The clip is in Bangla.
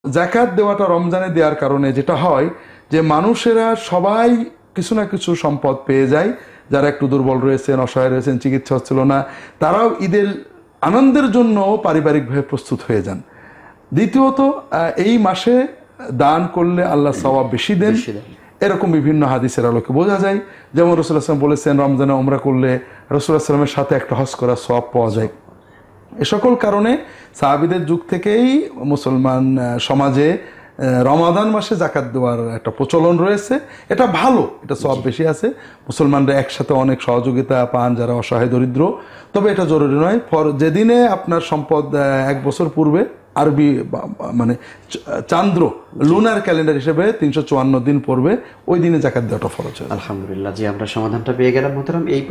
জাকাত দেওয়াটা রমজানে দেওয়ার কারণে যেটা হয় যে মানুষেরা সবাই কিছু না কিছু সম্পদ পেয়ে যায়। যারা একটু দুর্বল রয়েছেন, অসহায় রয়েছেন, চিকিৎসা হচ্ছিল না, তারাও ঈদের আনন্দের জন্য পারিবারিকভাবে প্রস্তুত হয়ে যান। দ্বিতীয়ত এই মাসে দান করলে আল্লাহ সওয়াব বেশি দেন, এরকম বিভিন্ন হাদিসের আলোকে বোঝা যায়। যেমন রাসূলুল্লাহ সাল্লাল্লাহু আলাইহি ওয়াসাল্লাম বলেছেন রমজানে উমরা করলে রাসূলুল্লাহ সাল্লাল্লাহু আলাইহি ওয়াসাল্লামের সাথে একটা হজ করার সওয়াব পাওয়া যায়। এ সকল কারণে সাহাবীদের যুগ থেকেই মুসলমান সমাজে রমাদান মাসে জাকাত দেওয়ার একটা প্রচলন রয়েছে। এটা ভালো, এটা সওয়াব বেশি আছে, মুসলমানরা একসাথে অনেক সহযোগিতা পান যারা অসহায় দরিদ্র। তবে এটা জরুরি নয়, যেদিনে আপনার সম্পদ 1 বছর পূর্বে আরবি মানে চান্দ্র লুনার ক্যালেন্ডার হিসেবে 354 দিন পড়বে, ওই দিনে জাকাত দেওয়াটা ফরজ হয়। আলহামদুলিল্লাহ, জি আমরা সমাধানটা পেয়ে গেলাম মোহতারাম। এই